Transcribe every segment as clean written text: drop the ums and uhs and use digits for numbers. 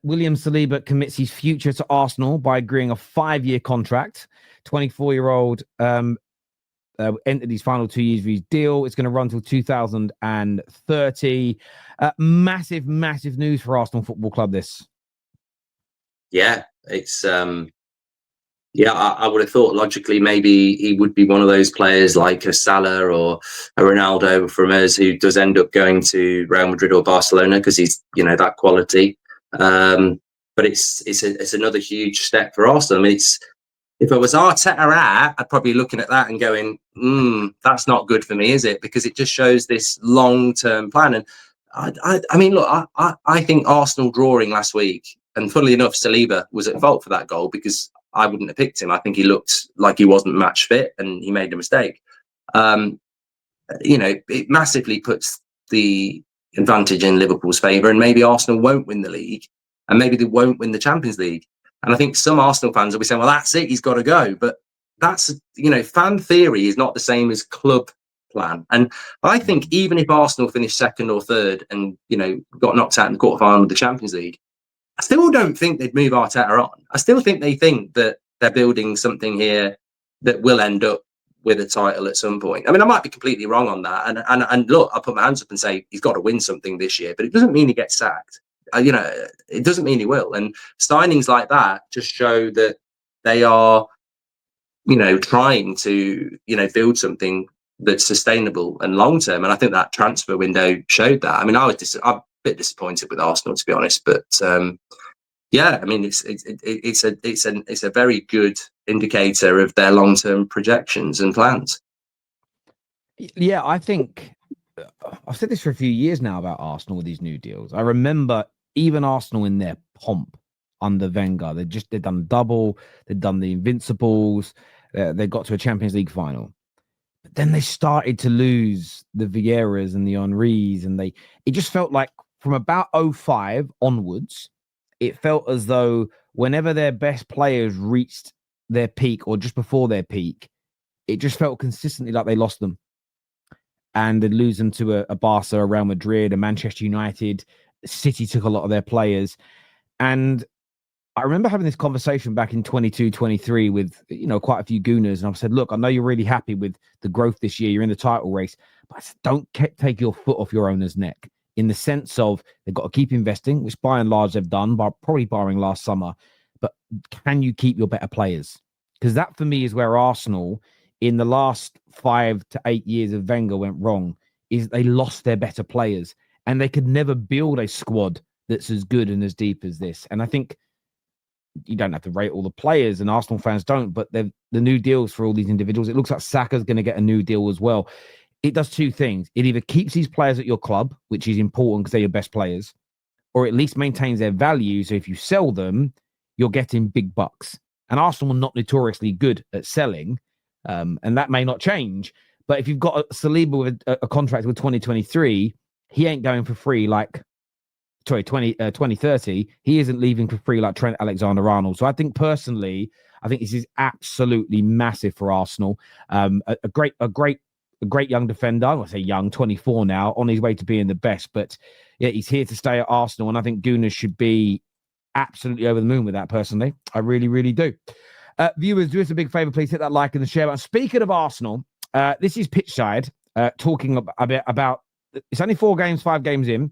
William Saliba commits his future to Arsenal by agreeing a 5-year contract. 24-year-old entered his final 2 years of his deal. It's going to run till 2030. Massive news for Arsenal Football Club, this. Yeah, it's I would have thought logically maybe he would be one of those players like a Salah or a Ronaldo from us who does end up going to Real Madrid or Barcelona because he's that quality. But it's another huge step for Arsenal. I mean, if it was Arteta out, I'd probably be looking at that and going, that's not good for me, is it? Because it just shows this long-term plan. And I mean, look, I think Arsenal drawing last week, and funnily enough, Saliba was at fault for that goal because I wouldn't have picked him. I think he looked like he wasn't match fit and he made a mistake. It massively puts the advantage in Liverpool's favour, and maybe Arsenal won't win the league and maybe they won't win the Champions League. And I think some Arsenal fans will be saying, well, that's it, he's got to go. But that's, fan theory is not the same as club plan. And I think even if Arsenal finish second or third and, got knocked out in the quarterfinal of the Champions League, I still don't think they'd move Arteta on. I still think they think that they're building something here that will end up with a title at some point. I mean, I might be completely wrong on that. And look, I'll put my hands up and say he's got to win something this year, but it doesn't mean he gets sacked. It doesn't mean he will. And signings like that just show that they are, trying to, build something that's sustainable and long term. And I think that transfer window showed that. I mean, I'm a bit disappointed with Arsenal, to be honest, but I mean, it's a very good indicator of their long term projections and plans. Yeah, I think I've said this for a few years now about Arsenal with these new deals. I remember even Arsenal in their pomp under Wenger, they'd done double, they'd done the Invincibles, they got to a Champions League final. But then they started to lose the Vieiras and the Henrys, and it just felt like from about 2005 onwards, it felt as though whenever their best players reached their peak or just before their peak, it just felt consistently like they lost them. And they'd lose them to a Barca, a Real Madrid, a Manchester United. City took a lot of their players. And I remember having this conversation back in 22, 23 with, quite a few Gooners. And I said, look, I know you're really happy with the growth this year. You're in the title race. But I said, don't take your foot off your owner's neck in the sense of they've got to keep investing, which by and large they've done, but probably barring last summer. But can you keep your better players? Because that, for me, is where Arsenal, in the last 5 to 8 years of Wenger, went wrong, is they lost their better players. And they could never build a squad that's as good and as deep as this. And I think you don't have to rate all the players, and Arsenal fans don't, but the new deals for all these individuals, it looks like Saka's going to get a new deal as well. It does two things. It either keeps these players at your club, which is important because they're your best players, or at least maintains their value. So if you sell them, you're getting big bucks. And Arsenal are not notoriously good at selling, and that may not change. But if you've got a Saliba with a contract with 2023, he ain't going for free 2030. He isn't leaving for free like Trent Alexander-Arnold. So I think personally, this is absolutely massive for Arsenal. A great young defender. I want to say young, 24 now, on his way to being the best. But yeah, he's here to stay at Arsenal, and I think Gooners should be absolutely over the moon with that. Personally, I really, really do. Viewers, do us a big favor, please hit that like and the share button. Speaking of Arsenal, this is Pitchside talking a bit about. It's only 5 games in,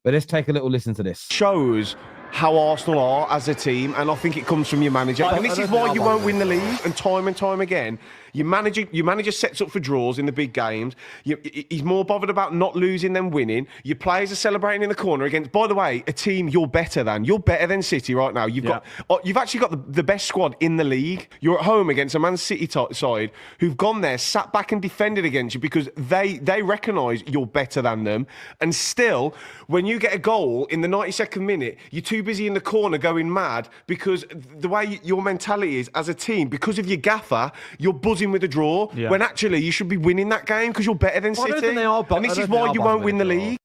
but let's take a little listen to this. Shows how Arsenal are as a team, and I think it comes from your manager. And this is why you won't win the league. And time again, your manager sets up for draws in the big games. He's more bothered about not losing than winning. Your players are celebrating in the corner against, by the way, a team you're better than. You're better than City right now. You've actually got the best squad in the league. You're at home against a Man City side who've gone there, sat back and defended against you because they recognise you're better than them. And still, when you get a goal in the 92nd minute, you're too busy in the corner going mad because the way your mentality is as a team, because of your gaffer, you're buzzing with a draw when actually you should be winning that game because you're better than City. And this is why you won't win the league.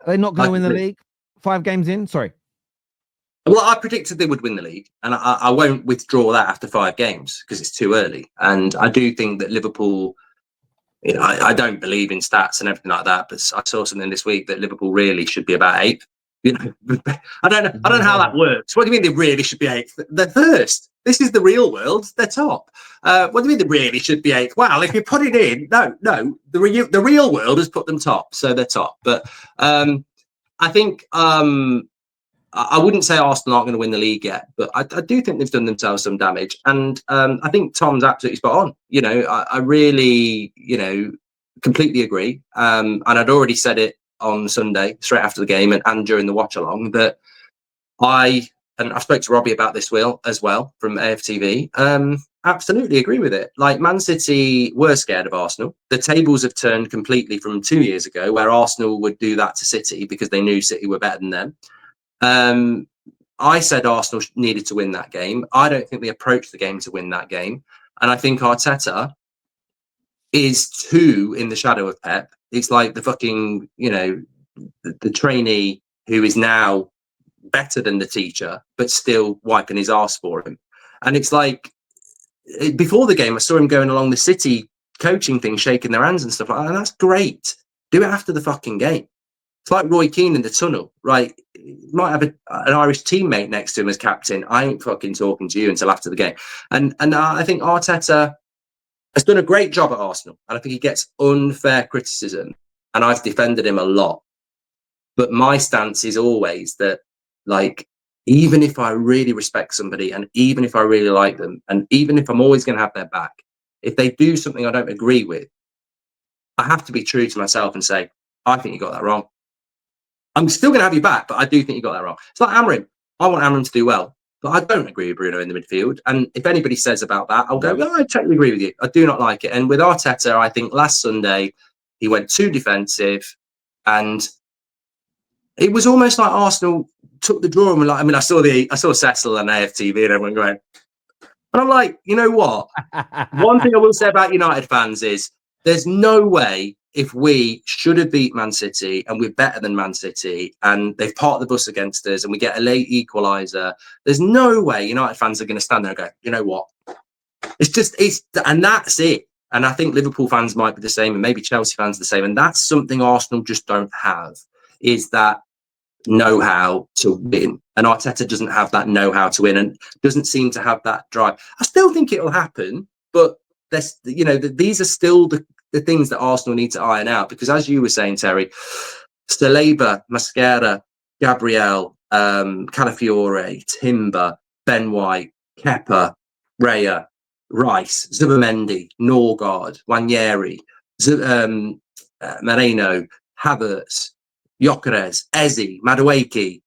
Are they not going to win the league? 5 games in? Sorry. Well, I predicted they would win the league, and I won't withdraw that after 5 games because it's too early. And I do think that Liverpool, I don't believe in stats and everything like that, but I saw something this week that Liverpool really should be about 8th. You know, I don't know how that works. What do you mean they really should be 8th? They're first. This is the real world. They're top. What do you mean they really should be 8th? Well, if you put it in, no, the real world has put them top, so they're top. But I think I wouldn't say Arsenal aren't going to win the league yet, but I do think they've done themselves some damage. And I think Tom's absolutely spot on. You know, I really, you know, completely agree. And I'd already said it on Sunday, straight after the game and during the watch along, that I spoke to Robbie about this, Will, as well, from AFTV. Absolutely agree with it. Like, Man City were scared of Arsenal. The tables have turned completely from 2 years ago, where Arsenal would do that to City because they knew City were better than them. I said Arsenal needed to win that game. I don't think they approached the game to win that game. And I think Arteta is too in the shadow of Pep. It's like the fucking, you know, the trainee who is now better than the teacher, but still wiping his arse for him. And it's like, before the game, I saw him going along the City coaching thing, shaking their hands and stuff like that. And that's great. Do it after the fucking game. It's like Roy Keane in the tunnel, right? He might have an Irish teammate next to him as captain. I ain't fucking talking to you until after the game. And I think Arteta has done a great job at Arsenal. And I think he gets unfair criticism. And I've defended him a lot. But my stance is always that, like, even if I really respect somebody and even if I really like them, and even if I'm always going to have their back, if they do something I don't agree with, I have to be true to myself and say, I think you got that wrong. I'm still going to have you back, but I do think you got that wrong. It's like Amorim. I want Amorim to do well, but I don't agree with Bruno in the midfield. And if anybody says about that, I'll go, well, I totally agree with you. I do not like it. And with Arteta, I think last Sunday, he went too defensive, and it was almost like Arsenal took the draw and were like, I mean, I saw Cecil and AFTV and everyone going, and I'm like, you know what? One thing I will say about United fans is there's no way, if we should have beat Man City and we're better than Man City and they've parked the bus against us and we get a late equaliser, there's no way United fans are going to stand there and go, you know what? And that's it. And I think Liverpool fans might be the same, and maybe Chelsea fans the same. And that's something Arsenal just don't have, is that know-how to win. And Arteta doesn't have that know-how to win and doesn't seem to have that drive. I still think it'll happen, but there's, you know, these are still the things that Arsenal need to iron out, because as you were saying, Terry, Saliba, Mascara, Gabriel, Calafiore, Timber, Ben White, Kepa, Raya, Rice, Zubimendi, Norgard, Wanyeri, Moreno, Havertz, Gyökeres, Eze, Madueke,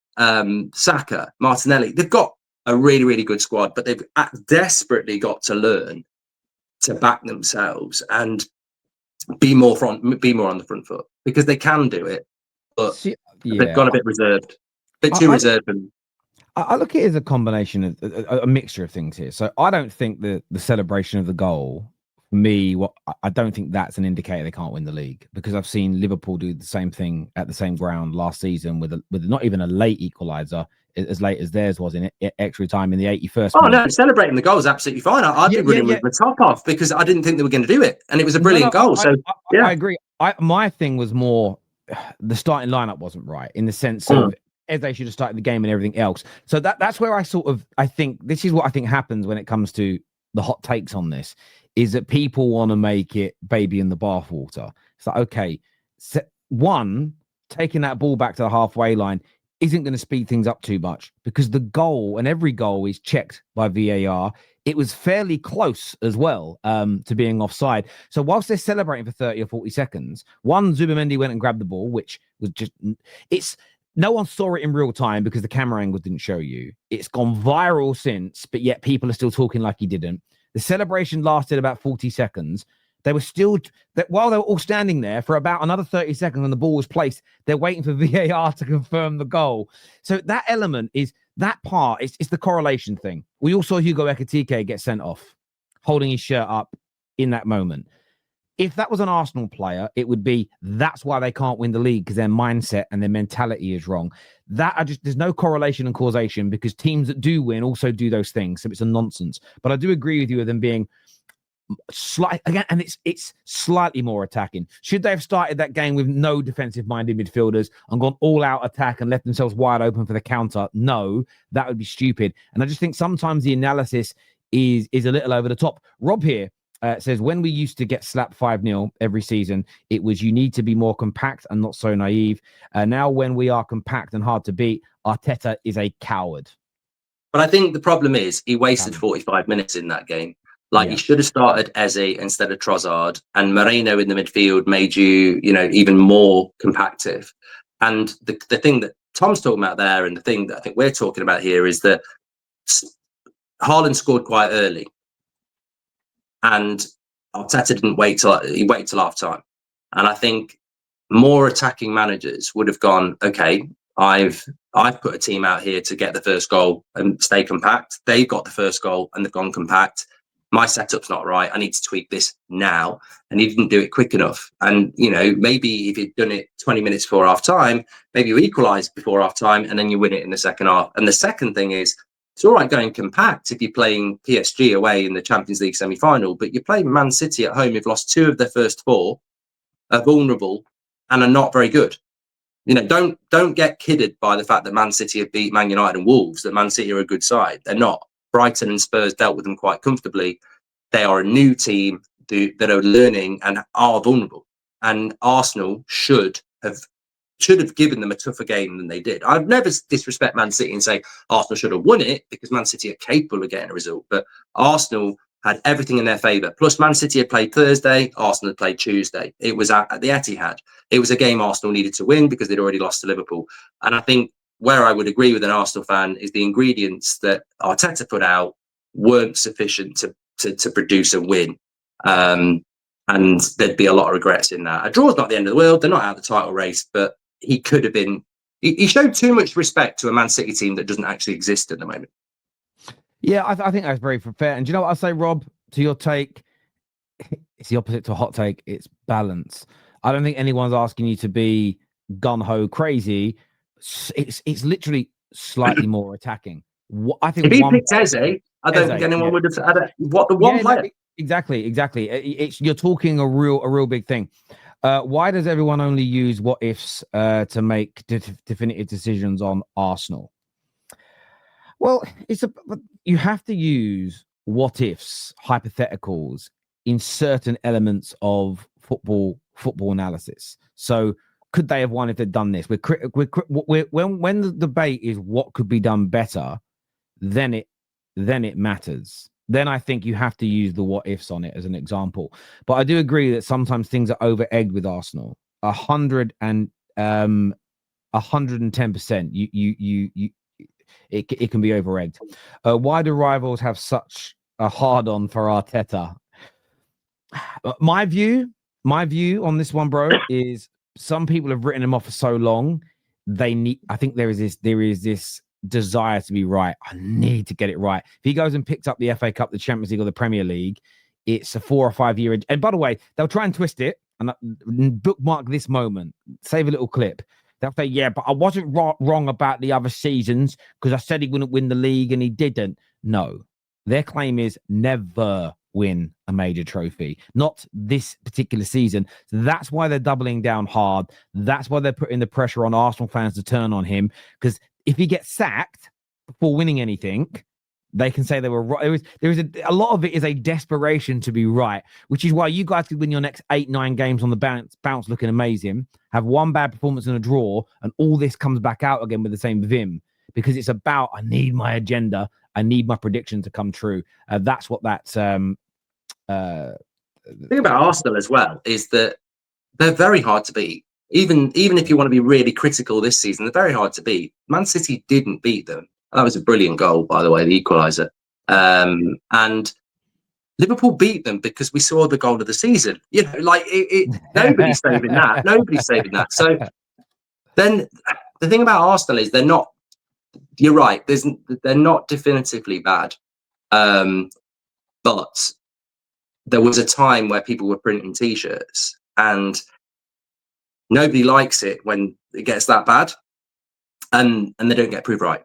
Saka, Martinelli. They've got a really, really good squad, but they've desperately got to learn to back themselves and be more on the front foot, because they can do it, but they've gone a bit reserved, a bit too reserved. And I look at it as a combination of a mixture of things here. So I don't think the celebration of the goal, for me, I don't think that's an indicator they can't win the league, because I've seen Liverpool do the same thing at the same ground last season with not even a late equaliser, as late as theirs was in extra time in the 81st. Oh, no, celebrating the goal is absolutely fine. I'd be running with my top off, because I didn't think they were going to do it. And it was a brilliant goal. I agree. My thing was more the starting lineup wasn't right, in the sense of Eze should have started the game and everything else. So that's where I think this is what I think happens when it comes to the hot takes on this, is that people want to make it baby in the bathwater. It's like, okay, taking that ball back to the halfway line isn't going to speed things up too much, because the goal, and every goal, is checked by VAR. It was fairly close as well to being offside. So whilst they're celebrating for 30 or 40 seconds, Zubimendi went and grabbed the ball, which was just, no one saw it in real time because the camera angle didn't show you. It's gone viral since, but yet people are still talking like he didn't. The celebration lasted about 40 seconds. They were still, while they were all standing there for about another 30 seconds when the ball was placed, they're waiting for VAR to confirm the goal. So that element is, that part, it's the correlation thing. We all saw Hugo Ekitike get sent off, holding his shirt up in that moment. If that was an Arsenal player, it would be, that's why they can't win the league, because their mindset and their mentality is wrong. There's no correlation and causation, because teams that do win also do those things. So it's a nonsense. But I do agree with you with them being, slight again, and it's slightly more attacking. Should they have started that game with no defensive-minded midfielders and gone all-out attack and left themselves wide open for the counter? No, that would be stupid. And I just think sometimes the analysis is a little over the top. Rob here says, when we used to get slapped 5-0 every season, it was you need to be more compact and not so naive. Now when we are compact and hard to beat, Arteta is a coward. But I think the problem is he wasted 45 minutes in that game. Like, he should have started Eze instead of Trossard, and Moreno in the midfield made you, even more compactive. And the thing that Tom's talking about there, and the thing that I think we're talking about here, is that Haaland scored quite early, and Arteta didn't wait till half time. And I think more attacking managers would have gone, okay, I've put a team out here to get the first goal and stay compact. They've got the first goal and they've gone compact. My setup's not right. I need to tweak this now. And he didn't do it quick enough. And, maybe if you'd done it 20 minutes before half time, maybe you equalise before half time and then you win it in the second half. And the second thing is, it's all right going compact if you're playing PSG away in the Champions League semi-final, but you're playing Man City at home who've lost 2 of their first 4, are vulnerable and are not very good. Don't get kidded by the fact that Man City have beat Man United and Wolves, that Man City are a good side. They're not. Brighton and Spurs dealt with them quite comfortably. They are a new team that are learning and are vulnerable. And Arsenal should have given them a tougher game than they did. I'd never disrespect Man City and say Arsenal should have won it, because Man City are capable of getting a result. But Arsenal had everything in their favour. Plus, Man City had played Thursday, Arsenal had played Tuesday. It was at the Etihad. It was a game Arsenal needed to win because they'd already lost to Liverpool. And I think where I would agree with an Arsenal fan is the ingredients that Arteta put out weren't sufficient to produce a win. And there'd be a lot of regrets in that. A draw's not the end of the world. They're not out of the title race, but he could have been. He showed too much respect to a Man City team that doesn't actually exist at the moment. Yeah, I think that's very fair. And do you know what I say, Rob, to your take? It's the opposite to a hot take. It's balance. I don't think anyone's asking you to be gun-ho crazy. It's literally slightly more attacking. I think if he picked Eze, I don't think anyone would have had the one player. Exactly. You're talking a real big thing. Why does everyone only use what ifs to make definitive decisions on Arsenal? Well, you have to use what ifs, hypotheticals in certain elements of football analysis. So, could they have won if they'd done this? When the debate is what could be done better, then it matters. Then I think you have to use the what ifs on it as an example. But I do agree that sometimes things are over egged with Arsenal. 110%. It can be over egged. Why do rivals have such a hard on for Arteta? My view on this one, bro, is some people have written him off for so long. I think there is this desire to be right. I need to get it right. If he goes and picks up the FA Cup, the Champions League, or the Premier League, it's a 4 or 5 year. And by the way, they'll try and twist it and bookmark this moment. Save a little clip. They'll say, yeah, but I wasn't wrong about the other seasons because I said he wouldn't win the league and he didn't. No, their claim is never win a major trophy, not this particular season. So that's why they're doubling down hard. That's why they're putting the pressure on Arsenal fans to turn on him, because if he gets sacked before winning anything, they can say they were right. There is a lot of it is a desperation to be right, which is why you guys could win your next 8-9 games on the bounce looking amazing, have one bad performance and a draw, and all this comes back out again with the same vim, because it's about, I need my agenda, I need my prediction to come true. That's what that's. The thing about Arsenal as well is that they're very hard to beat. Even if you want to be really critical this season, they're very hard to beat. Man City didn't beat them. That was a brilliant goal, by the way, the equaliser. And Liverpool beat them because we saw the goal of the season. Nobody's saving that. Nobody's saving that. So then the thing about Arsenal is they're not. You're right. They're not definitively bad, but there was a time where people were printing T-shirts, and nobody likes it when it gets that bad, and they don't get proved right.